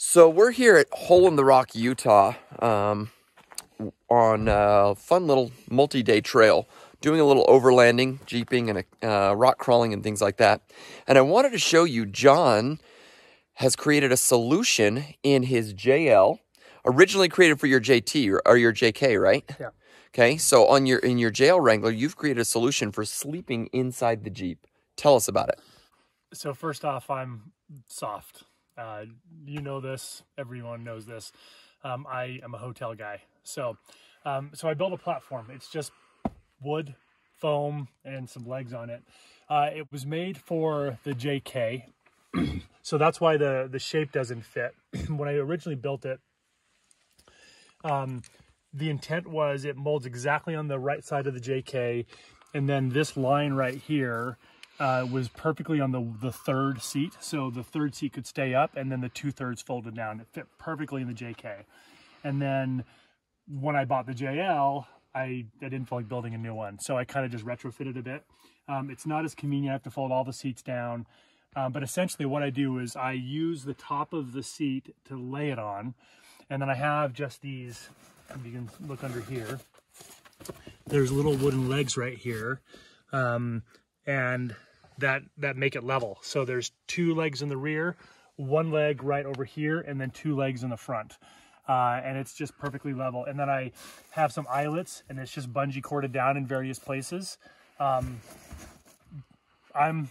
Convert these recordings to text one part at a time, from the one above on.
So we're here at Hole in the Rock, Utah, on a fun little multi-day trail, doing a little overlanding, jeeping, and rock crawling and things like that. And I wanted to show you, John has created a solution in his JL, originally created for your JT or your JK, right? Yeah. Okay, so in your JL Wrangler, you've created a solution for sleeping inside the Jeep. Tell us about it. So first off, I'm soft. You know this. Everyone knows this. I am a hotel guy. So I built a platform. It's just wood, foam, and some legs on it. It was made for the JK. So that's why the shape doesn't fit. When I originally built it, the intent was it molds exactly on the right side of the JK, and then this line right here was perfectly on the third seat, so the third seat could stay up, and then the 2/3 folded down. It fit perfectly in the JK. And then when I bought the JL, I didn't feel like building a new one, so I kind of just retrofitted a bit. It's not as convenient. I have to fold all the seats down, but essentially what I do is I use the top of the seat to lay it on, and then I have just these, you can look under here, there's little wooden legs right here, and that make it level. So there's 2 legs in the rear, 1 leg right over here, and then 2 legs in the front. And it's just perfectly level. And then I have some eyelets, and it's just bungee corded down in various places. I'm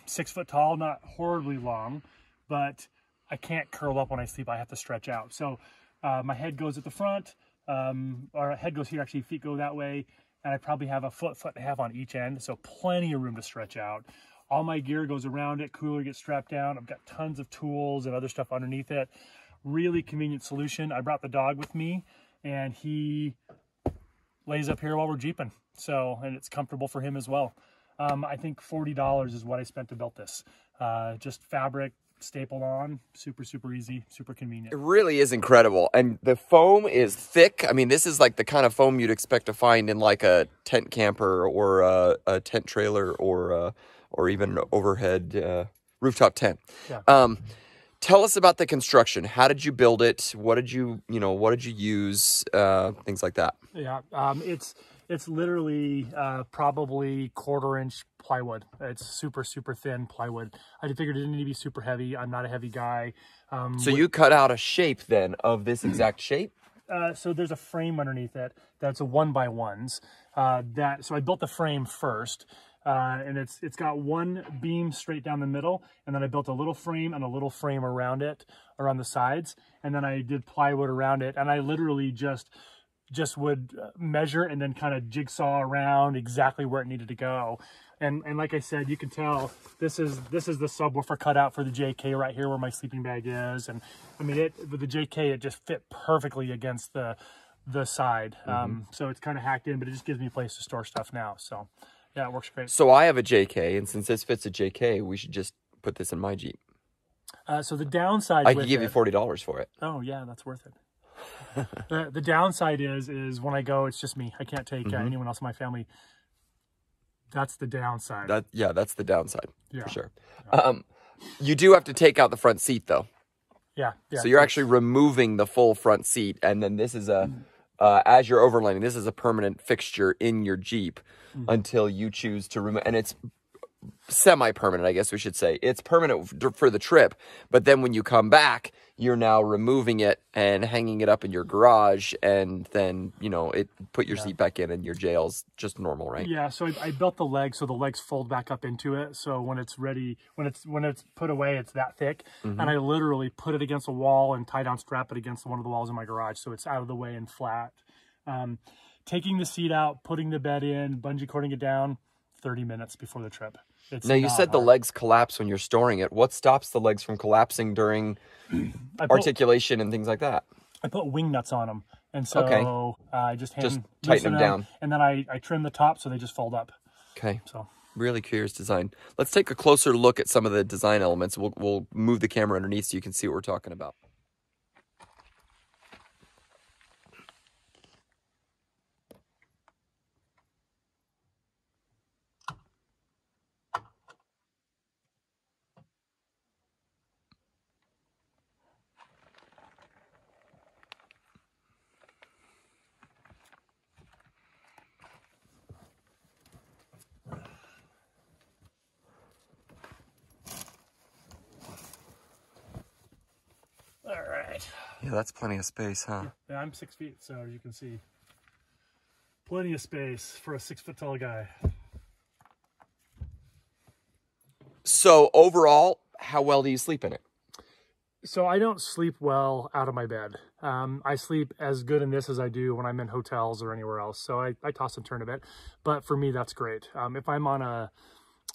6 foot tall, not horribly long, but I can't curl up when I sleep. I have to stretch out. So my head goes at the front, or head goes here, actually feet go that way, and I probably have a foot and a half on each end, so plenty of room to stretch out. All my gear goes around it, cooler gets strapped down. I've got tons of tools and other stuff underneath it. Really convenient solution. I brought the dog with me, and he lays up here while we're jeeping. So, and it's comfortable for him as well. I think $40 is what I spent to build this. Just fabric, stapled on, super easy, super convenient. It really is incredible. And the foam is thick. I mean, this is like the kind of foam you'd expect to find in like a tent camper or a tent trailer or even an overhead rooftop tent. Yeah. Tell us about the construction. How did you build it? What did you use? Things like that. Yeah, it's literally probably 1/4-inch plywood. It's super thin plywood. I figured it didn't need to be super heavy. I'm not a heavy guy. So you cut out a shape then of this exact shape? So there's a frame underneath it that's a 1x1s. So I built the frame first. And it's got 1 beam straight down the middle, and then I built a little frame and a little frame around it, around the sides, and then I did plywood around it, and I literally just would measure and then kind of jigsaw around exactly where it needed to go. And like I said, you can tell this is the subwoofer cutout for the JK right here where my sleeping bag is, and I mean with the JK it just fit perfectly against the side. So it's kind of hacked in, but it just gives me a place to store stuff now. So yeah, it works great. So I have a JK, and since this fits a JK, we should just put this in my Jeep. So the downside, I can give you $40 for it. Oh yeah, that's worth it. The downside is when I go, it's just me. I can't take anyone else in my family. That's the downside. That's the downside, for sure. Yeah. You do have to take out the front seat, though. Yeah. So you're actually removing the full front seat, and then this is as you're overlanding, this is a permanent fixture in your Jeep until you choose to remove, and it's semi-permanent, I guess we should say. It's permanent for the trip, but then when you come back, you're now removing it and hanging it up in your garage, and then, put your seat back in, and your JL's just normal, right? Yeah, so I built the legs so the legs fold back up into it, so when it's ready, when it's put away, it's that thick, and I literally put it against a wall and strap it against one of the walls in my garage, so it's out of the way and flat. Taking the seat out, putting the bed in, bungee cording it down, 30 minutes before the trip. Now, you said the legs collapse when you're storing it. What stops the legs from collapsing during articulation and things like that? I put wing nuts on them, and so I just tighten them down, and then I trim the top so they just fold up. Okay. So really curious design. Let's take a closer look at some of the design elements. We'll move the camera underneath so you can see what we're talking about. right. Yeah, that's plenty of space, huh? Yeah, I'm 6 feet, so as you can see, plenty of space for a 6 foot tall guy. So overall, how well do you sleep in it? So I don't sleep well out of my bed. I sleep as good in this as I do when I'm in hotels or anywhere else. So I toss and turn a bit, but for me, that's great. If I'm on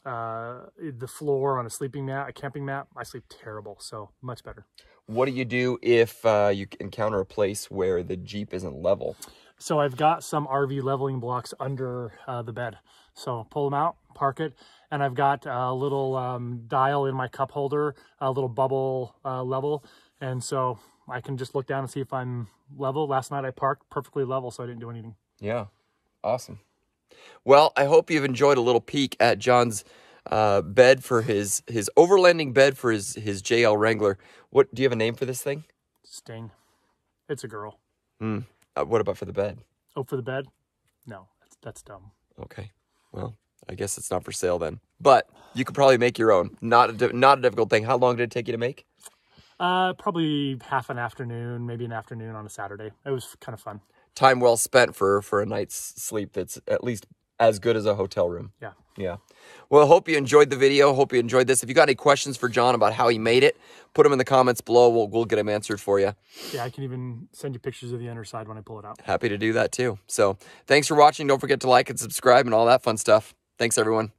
the floor on a sleeping mat, a camping mat, I sleep terrible. So much better. What do you do if you encounter a place where the Jeep isn't level? So I've got some RV leveling blocks under the bed. So pull them out, park it, and I've got a little dial in my cup holder, a little bubble level, and so I can just look down and see if I'm level. Last night I parked perfectly level, so I didn't do anything. Yeah, awesome. Well, I hope you've enjoyed a little peek at John's bed for his overlanding bed for his JL Wrangler. What do you have a name for this thing? Sting. It's a girl. What about for the bed? Oh, for the bed? No, that's dumb. Okay. Well, I guess it's not for sale then. But you could probably make your own. Not a difficult thing. How long did it take you to make? Probably half an afternoon, maybe an afternoon on a Saturday. It was kind of fun. Time well spent for a night's sleep that's at least as good as a hotel room. Yeah. Yeah. Well, hope you enjoyed the video. Hope you enjoyed this. If you got any questions for John about how he made it, put them in the comments below. We'll get them answered for you. Yeah, I can even send you pictures of the underside when I pull it out. Happy to do that too. So thanks for watching. Don't forget to like and subscribe and all that fun stuff. Thanks, everyone.